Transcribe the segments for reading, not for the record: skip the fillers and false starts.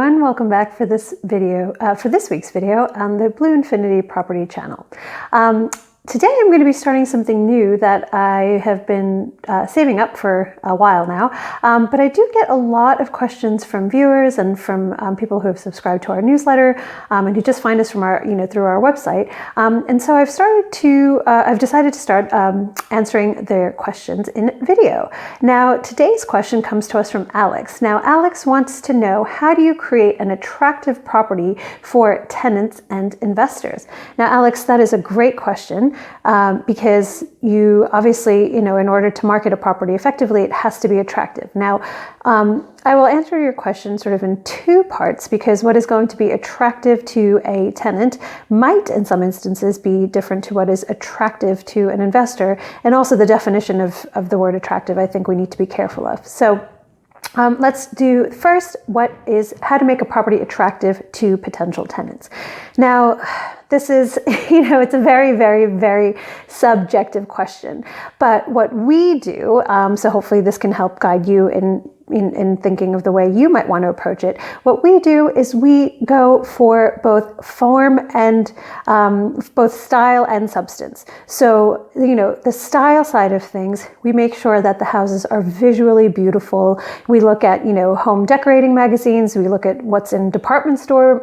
everyone, welcome back for this video, for this week's video on the Blue Infinity Property channel. Today I'm going to be starting something new that I have been saving up for a while now, but I do get a lot of questions from viewers and from people who have subscribed to our newsletter and who just find us from our, through our website. And so I've decided to start answering their questions in video. Now, today's question comes to us from Alex. Now, Alex wants to know, how do you create an attractive property for tenants and investors? Now, Alex, that is a great question. Because you obviously, in order to market a property effectively, it has to be attractive. Now, I will answer your question sort of in two parts, because what is going to be attractive to a tenant might, in some instances, be different to what is attractive to an investor. And also the definition of the word attractive, I think we need to be careful of. So let's do first how to make a property attractive to potential tenants. Now, this is, it's a very, very, very subjective question. But what we do, so hopefully this can help guide you in thinking of the way you might want to approach it. What we do is we go for both form and both style and substance. So, the style side of things, we make sure that the houses are visually beautiful. We look at, home decorating magazines. We look at what's in department store,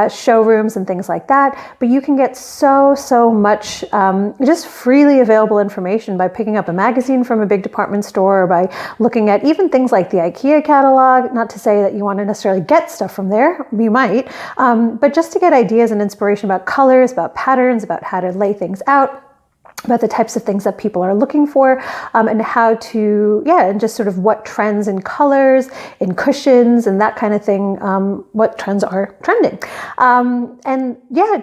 showrooms and things like that. But you can get so much just freely available information by picking up a magazine from a big department store, or by looking at even things like the IKEA catalog. Not to say that you want to necessarily get stuff from there, you might, but just to get ideas and inspiration about colors, about patterns, about how to lay things out, about the types of things that people are looking for, and how to, and just sort of what trends in colors, in cushions, and that kind of thing, what trends are trending.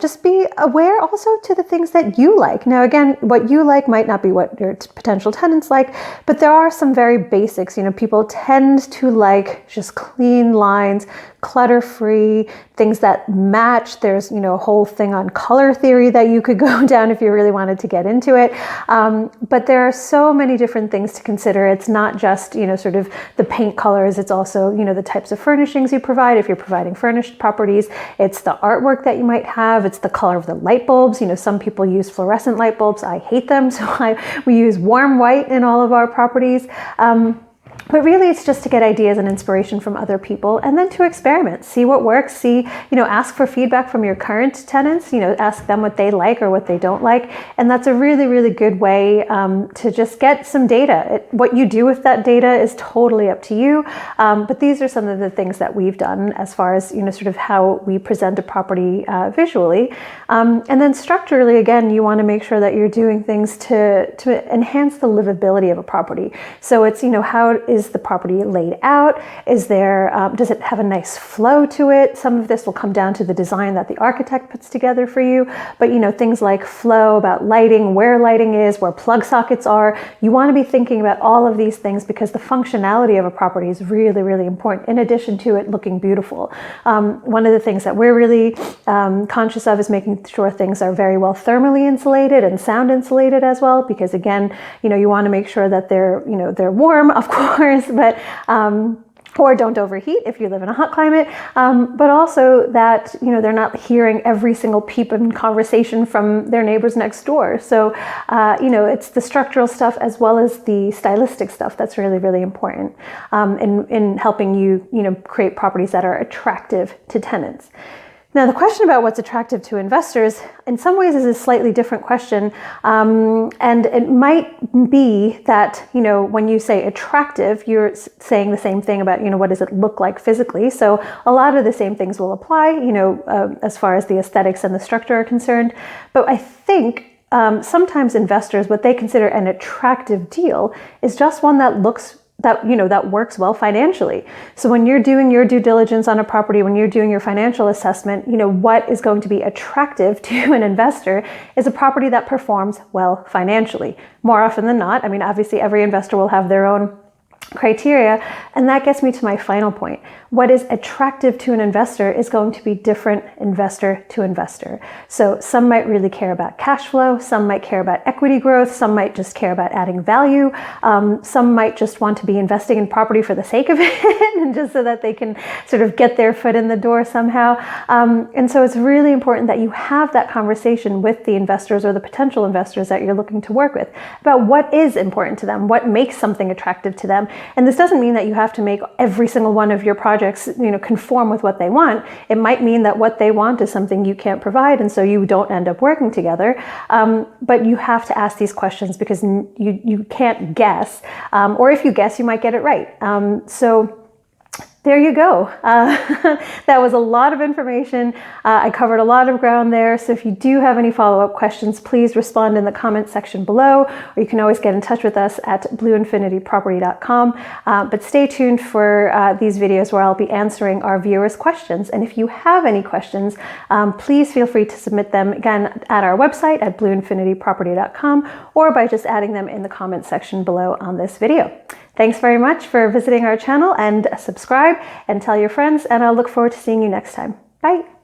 Just be aware also to the things that you like. Now, again, what you like might not be what your potential tenants like, but there are some very basics. People tend to like just clean lines, clutter-free, things that match. There's, a whole thing on color theory that you could go down if you really wanted to get into it. But there are so many different things to consider. It's not just, sort of the paint colors. It's also, the types of furnishings you provide. If you're providing furnished properties, it's the artwork that you might have. It's the color of the light bulbs. Some people use fluorescent light bulbs. I hate them. So we use warm white in all of our properties. But really, it's just to get ideas and inspiration from other people, and then to experiment, see what works, ask for feedback from your current tenants, ask them what they like or what they don't like. And that's a really, really good way to just get some data. What you do with that data is totally up to you. But these are some of the things that we've done as far as, sort of how we present a property visually. And then structurally, again, you want to make sure that you're doing things to enhance the livability of a property. So it's, how is the property laid out? Is there, does it have a nice flow to it? Some of this will come down to the design that the architect puts together for you. But, things like flow, about lighting, where lighting is, where plug sockets are. You want to be thinking about all of these things, because the functionality of a property is really, really important, in addition to it looking beautiful. One of the things that we're really conscious of is making sure things are very well thermally insulated and sound insulated as well, because again, you want to make sure that they're warm, of course, but or don't overheat if you live in a hot climate, but also that they're not hearing every single peep in conversation from their neighbors next door. So it's the structural stuff as well as the stylistic stuff that's really, really important in helping you create properties that are attractive to tenants. Now, the question about what's attractive to investors, in some ways, is a slightly different question. And it might be that, when you say attractive, you're saying the same thing about, what does it look like physically? So a lot of the same things will apply, as far as the aesthetics and the structure are concerned. But I think sometimes investors, what they consider an attractive deal is just one that that works well financially. So when you're doing your due diligence on a property, when you're doing your financial assessment, what is going to be attractive to an investor is a property that performs well financially. More often than not, obviously every investor will have their own criteria. And that gets me to my final point. What is attractive to an investor is going to be different investor to investor. So some might really care about cash flow, some might care about equity growth, some might just care about adding value, some might just want to be investing in property for the sake of it and just so that they can sort of get their foot in the door somehow. And so it's really important that you have that conversation with the investors or the potential investors that you're looking to work with about what is important to them, what makes something attractive to them. And this doesn't mean that you have to make every single one of your projects, conform with what they want. It might mean that what they want is something you can't provide, and so you don't end up working together. But you have to ask these questions because you can't guess, or if you guess, you might get it right. So there you go. That was a lot of information. I covered a lot of ground there. So if you do have any follow-up questions, please respond in the comment section below, or you can always get in touch with us at blueinfinityproperty.com. But stay tuned for these videos where I'll be answering our viewers' questions. And if you have any questions, please feel free to submit them again at our website at blueinfinityproperty.com, or by just adding them in the comment section below on this video. Thanks very much for visiting our channel, and subscribe and tell your friends, and I'll look forward to seeing you next time. Bye.